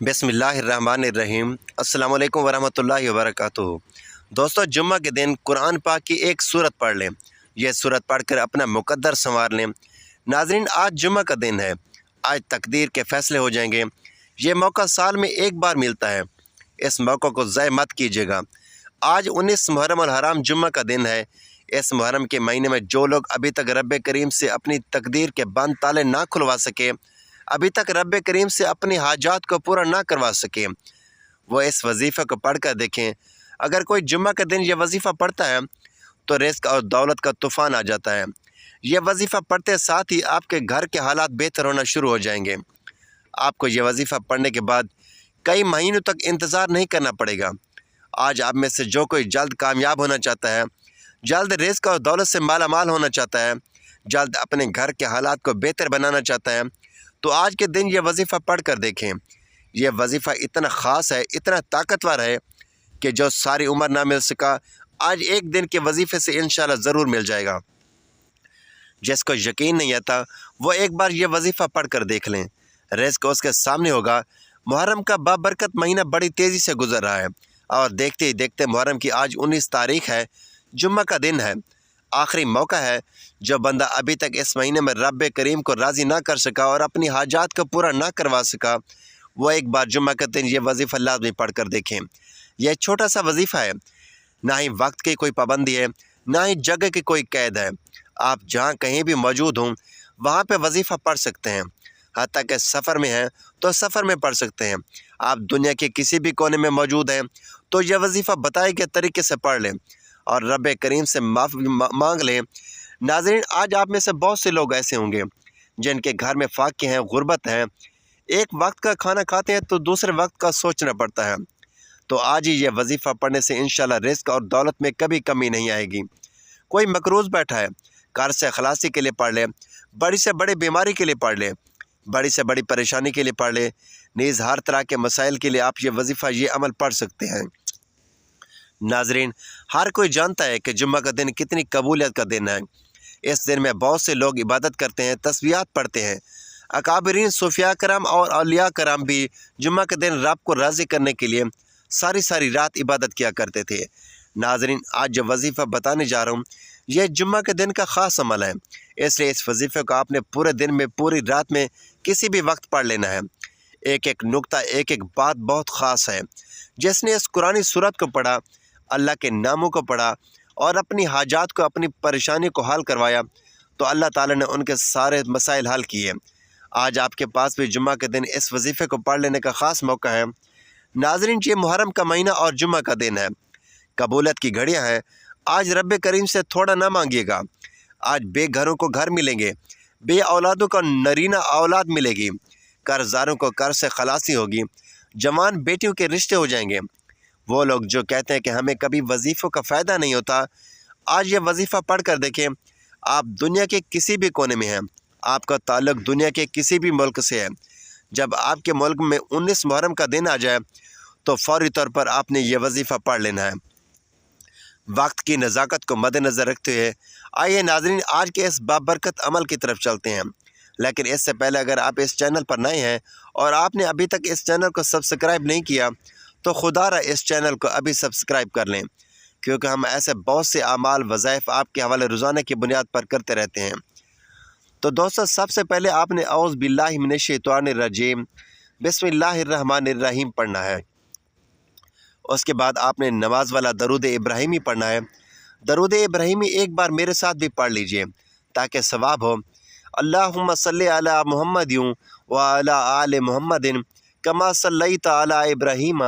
बिस्मिल्लाहिर्रहमानिर्रहीम। अस्सलाम वालेकुम वरहमतुल्लाहि वबरकातुहू। दोस्तों, जुम्मा के दिन कुरान पाक की एक सूरत पढ़ लें। यह सूरत पढ़कर अपना मुकद्दर संवार लें। नाज़रीन, आज जुम्मा का दिन है। आज तकदीर के फ़ैसले हो जाएंगे। ये मौका साल में एक बार मिलता है। इस मौक़े को ज़ाय मत कीजिएगा। आज 19 मुहर्रम अल हराम जुम्मा का दिन है। इस मुहर्रम के महीने में जो लोग अभी तक रब करीम से अपनी तकदीर के बंद ताले ना खुलवा सके, अभी तक रब करीम से अपनी हाजात को पूरा ना करवा सके, वो इस वजीफ़े को पढ़ कर देखें। अगर कोई जुम्मा के दिन ये वजीफ़ा पढ़ता है तो रिस्क और दौलत का तूफ़ान आ जाता है। यह वजीफ़ा पढ़ते साथ ही आपके घर के हालात बेहतर होना शुरू हो जाएंगे। आपको ये वजीफ़ा पढ़ने के बाद कई महीनों तक इंतज़ार नहीं करना पड़ेगा। आज आप में से जो कोई जल्द कामयाब होना चाहता है, जल्द रिस्क और दौलत से माला माल होना चाहता है, जल्द अपने घर के हालात को बेहतर बनाना चाहता है, तो आज के दिन ये वजीफ़ा पढ़ कर देखें। यह वजीफ़ा इतना ख़ास है, इतना ताकतवर है कि जो सारी उम्र ना मिल सका, आज एक दिन के वजीफ़े से इंशाअल्लाह ज़रूर मिल जाएगा। जिसको यकीन नहीं आता वो एक बार ये वजीफ़ा पढ़ कर देख लें। रिज़्क उसके सामने होगा। मुहर्रम का बाबरकत महीना बड़ी तेज़ी से गुजर रहा है और देखते ही देखते मुहर्रम की आज 19 तारीख़ है। जुम्मा का दिन है। आखिरी मौका है। जो बंदा अभी तक इस महीने में रब करीम को राज़ी ना कर सका और अपनी हाजात को पूरा ना करवा सका, वो एक बार जुम्मा के दिन ये वजीफ़ा लाज़मी पढ़ कर देखें। यह छोटा सा वजीफ़ा है। ना ही वक्त की कोई पाबंदी है, ना ही जगह की कोई कैद है। आप जहाँ कहीं भी मौजूद हों वहाँ पे वजीफ़ा पढ़ सकते हैं। हत्ता कि सफ़र में हैं तो सफ़र में पढ़ सकते हैं। आप दुनिया के किसी भी कोने में मौजूद हैं तो यह वजीफ़ा बताए गए तरीके से पढ़ लें और रब करीम से माफ़ी मांग लें। नाज़रीन, आज आप में से बहुत से लोग ऐसे होंगे जिनके घर में फाके हैं, गुर्बत है। एक वक्त का खाना खाते हैं तो दूसरे वक्त का सोचना पड़ता है। तो आज ही यह वजीफ़ा पढ़ने से इंशाअल्लाह रिज़्क और दौलत में कभी कमी नहीं आएगी। कोई मकरूज़ बैठा है, कर्ज से खलासी के लिए पढ़ ले, बड़ी से बड़ी बीमारी के लिए पढ़ ले, बड़ी से बड़ी परेशानी के लिए पढ़ ले, नीज़ हर तरह के मसाइल के लिए आप ये वजीफ़ा, ये अमल पढ़ सकते हैं। नाज़रीन, हर कोई जानता है कि जुम्मा का दिन कितनी कबूलियत का दिन है। इस दिन में बहुत से लोग इबादत करते हैं, तस्बीहात पढ़ते हैं। अकाबरीन, सूफिया कराम और औलिया कराम भी जुम्मा के दिन रब को राज़ी करने के लिए सारी सारी रात इबादत किया करते थे। नाज़रीन, आज जो वजीफ़ा बताने जा रहा हूँ यह जुम्मा के दिन का ख़ास अमल है, इसलिए इस वजीफ़े को आपने पूरे दिन में, पूरी रात में, किसी भी वक्त पढ़ लेना है। एक एक नुक्ता, एक एक बात बहुत ख़ास है। जिसने इस कुरानी सूरत को पढ़ा, अल्लाह के नामों को पढ़ा और अपनी हाजात को, अपनी परेशानी को हल करवाया, तो अल्लाह ताला ने उनके सारे मसाइल हल किए। आज आपके पास भी जुम्मा के दिन इस वजीफ़े को पढ़ लेने का ख़ास मौका है। नाज़रीन, ये मुहर्रम का महीना और जुम्मा का दिन है। कबूलत की घड़ियाँ हैं। आज रब करीम से थोड़ा ना मांगिएगा। आज बेघरों को घर मिलेंगे, बे औलादों को नरीना औलाद मिलेगी, कर्ज़दारों को कर्ज से खलासी होगी, जवान बेटियों के रिश्ते हो जाएंगे। वो लोग जो कहते हैं कि हमें कभी वजीफ़ों का फ़ायदा नहीं होता, आज ये वजीफ़ा पढ़ कर देखें। आप दुनिया के किसी भी कोने में हैं, आपका ताल्लुक़ दुनिया के किसी भी मुल्क से है, जब आपके मुल्क में 19 मुहर्रम का दिन आ जाए तो फ़ौरी तौर पर आपने ये वजीफ़ा पढ़ लेना है। वक्त की नज़ाकत को मद्देनज़र रखते हुए आइए नाज़रीन, आज के इस बाबरकत अमल की तरफ चलते हैं। लेकिन इससे पहले अगर आप इस चैनल पर नए हैं और आपने अभी तक इस चैनल को सब्सक्राइब नहीं किया तो खुदारा इस चैनल को अभी सब्सक्राइब कर लें, क्योंकि हम ऐसे बहुत से आमाल, वज़ाइफ आपके हवाले रोज़ाना की बुनियाद पर करते रहते हैं। तो दोस्तों, सबसे पहले आपने औज़ बिल्लाहि मिनश शैतानिर रजीम बिस्मिल्लाहिर्रहमानिर्रहीम पढ़ना है। उसके बाद आपने नमाज वाला दरूद इब्राहिमी पढ़ना है। दरूद इब्राहिमी एक बार मेरे साथ भी पढ़ लीजिए ताकि सवाब हो। अल्लाहुम्मा सल्ली अला मुहम्मदिन व अला आले मुहम्मदिन कमा सल्लैता अला इब्राहीम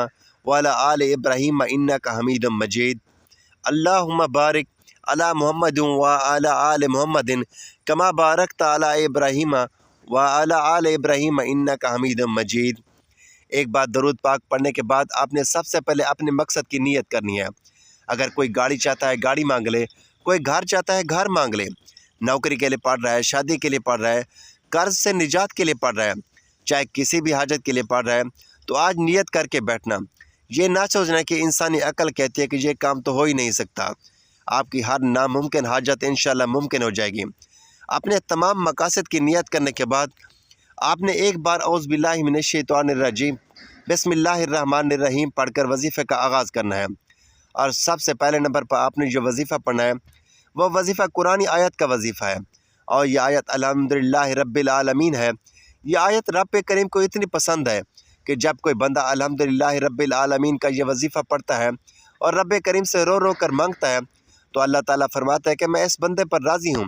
व अला आले इब्राहीम इन्नका हमीदुम मजीद। अल्लाहुम्मा बारिक अला मुहम्मदिन व अला आले मुहम्मदिन कमा बारकता अला इब्राहीम व अला आले इब्राहीम इन्नका हमीदुम मजीद। एक बार दरूद पाक पढ़ने के बाद आपने सबसे पहले अपने मकसद की नीयत करनी है। अगर कोई गाड़ी चाहता है, गाड़ी मांग ले। कोई घर चाहता है, घर मांग ले। नौकरी के लिए पढ़ रहा है, शादी के लिए पढ़ रहा है, कर्ज से निजात के लिए पढ़ रहा है, चाहे किसी भी हाजत के लिए पढ़ रहा है, तो आज नियत करके बैठना। ये ना सोचना कि इंसानी अकल कहती है कि ये काम तो हो ही नहीं सकता। आपकी हर नामुमकिन हाजत इंशाअल्लाह मुमकिन हो जाएगी। अपने तमाम मकासद की नियत करने के बाद आपने एक बार औज़ बिल्लाहि मिनश शैतानिर रजीम बिस्मिल्लाहिर्रहमानिर्रहीम पढ़ कर वजीफ़े का आगाज़ करना है। और सबसे पहले नंबर पर आपने जो वजीफ़ा पढ़ना है वो वजीफ़ा कुरानी आयत का वजीफ़ा है। और ये आयत अल्हम्दुलिल्लाहि रब्बिल आलमीन है। ये आयत रब करीम को इतनी पसंद है कि जब कोई बंदा अल्हम्दुलिल्लाहि रब्बिल आलमीन का ये वजीफ़ा पढ़ता है और रब करीम से रो रो कर मांगता है तो अल्लाह ताला फरमाता है कि मैं इस बंदे पर राज़ी हूँ।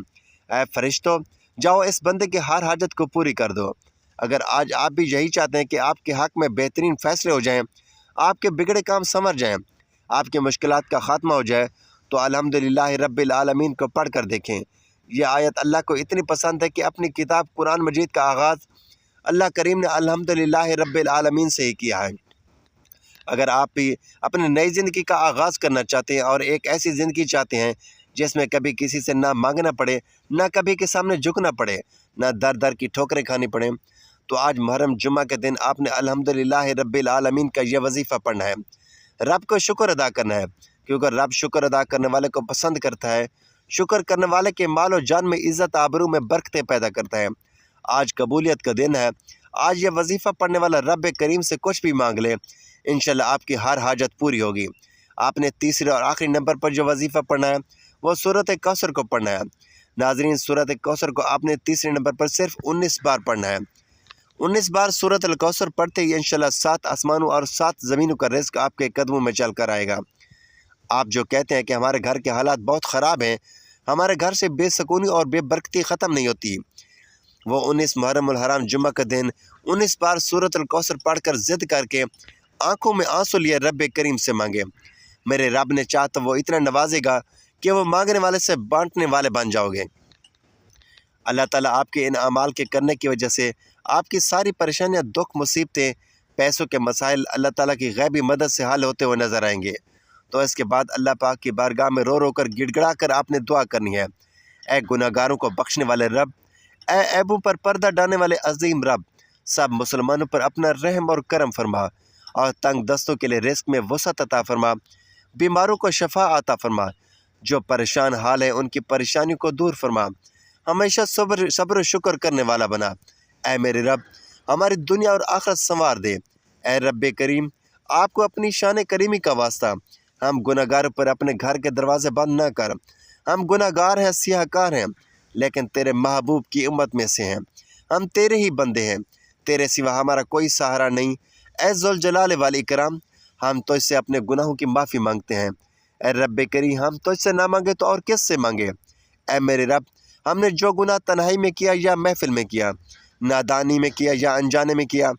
ऐ फरिश्तों, जाओ इस बंदे की हर हाजत को पूरी कर दो। अगर आज आप भी यही चाहते हैं कि आपके हक़ में बेहतरीन फ़ैसले हो जाएँ, आपके बिगड़े काम संवर जाएँ, आपकी मुश्किलात का ख़ात्मा हो जाए, तो अल्हम्दुलिल्लाहि रब्बिल आलमीन को पढ़ कर देखें। यह आयत अल्लाह को इतनी पसंद है कि अपनी किताब कुरान मजीद का आगाज़ अल्लाह करीम ने अल्हम्दुलिल्लाहि रब्बिल आलमीन से ही किया है। अगर आप भी अपनी नई ज़िंदगी का आगाज़ करना चाहते हैं और एक ऐसी ज़िंदगी चाहते हैं जिसमें कभी किसी से ना मांगना पड़े, ना कभी के सामने झुकना पड़े, ना दर दर की ठोकरें खानी पड़े, तो आज मुहर्रम जुम्मा के दिन आपने अल्हम्दुलिल्लाहि रब्बिल आलमीन का यह वजीफ़ा पढ़ना है। रब को शुक्र अदा करना है, क्योंकि रब शुक्र अदा करने वाले को पसंद करता है। शुक्र करने वाले के माल और जान में इज़्ज़त आबरू में बरकतें पैदा करता है। आज कबूलियत का दिन है। आज यह वजीफ़ा पढ़ने वाला रब करीम से कुछ भी मांग ले, इंशाल्लाह आपकी हर हाजत पूरी होगी। आपने तीसरे और आखिरी नंबर पर जो वजीफ़ा पढ़ना है वो सूरत कौसर को पढ़ना है। नाज़रीन, सूरत कौसर को आपने तीसरे नंबर पर सिर्फ 19 बार पढ़ना है। 19 बार सूरत अल कौसर पढ़ते ही इंशाल्लाह 7 आसमानों और 7 ज़मीनों का रिज़्क़ आपके कदमों में चल कर आएगा। आप जो कहते हैं कि हमारे घर के हालात बहुत ख़राब हैं, हमारे घर से बेसकूनी और बेबरकती ख़त्म नहीं होती, वो 19 मुहर्रम उल हराम जुम्मा का दिन 19 बार सूरत अल कौसर पढ़ कर ज़िद करके आँखों में आंसू लिए रब करीम से मांगे। मेरे रब ने चाहा तो वो इतना नवाजेगा कि वो मांगने वाले से बांटने वाले बन जाओगे। अल्लाह ताला आपके इन अमाल के करने की वजह से आपकी सारी परेशानियां, दुख, मुसीबतें, पैसों के मसाइल अल्लाह ताला की गैबी मदद से हल होते हुए नज़र आएंगे। तो इसके बाद अल्लाह पाक की बारगाह में रो रो कर गिड़गिड़ा कर आपने दुआ करनी है। ए गुनाहगारों को बख्शने वाले रब, ए ऐबों पर पर्दा डालने वाले अजीम रब, सब मुसलमानों पर अपना रहम और करम फरमा और तंग दस्तों के लिए रिस्क में वसअत अता फरमा, बीमारों को शफा अता फरमा, जो परेशान हाल है उनकी परेशानियों को दूर फरमा, हमेशा सब्र शुक्र करने वाला बना। ऐ मेरे रब, हमारी दुनिया और आखिरत संवार दे। ऐ रब करीम, आपको अपनी शान करीमी का वास्ता हम गुनाहगारों पर अपने घर के दरवाजे बंद न कर। हम गुनाहगार हैं, सियाहकार हैं, लेकिन तेरे महबूब की उम्मत में से हैं। हम तेरे ही बंदे हैं, तेरे सिवा हमारा कोई सहारा नहीं। ऐ ज़ुल जलाल वाल इकराम, हम तो इससे अपने गुनाहों की माफ़ी मांगते हैं। ऐ रब करीम, हम तो इससे ना मांगे तो और किस से मांगे। ऐ मेरे रब, हमने जो गुनाह तन्हाई में किया या महफिल में किया, नादानी में किया या अनजाने में किया,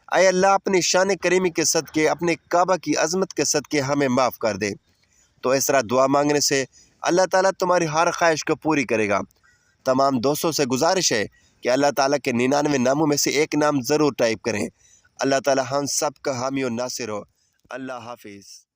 ऐ अल्लाह अपनी शान करीमी के सदके, अपने काबा की अज़मत के सदके हमें माफ़ कर दे। तो इस तरह दुआ मांगने से अल्लाह ताला तुम्हारी हर ख्वाहिश को पूरी करेगा। तमाम दोस्तों से गुजारिश है कि अल्लाह ताला के 99 नामों में से एक नाम ज़रूर टाइप करें। अल्लाह ताला हम सब का हामी और नासिर हो। अल्लाह हाफिज़।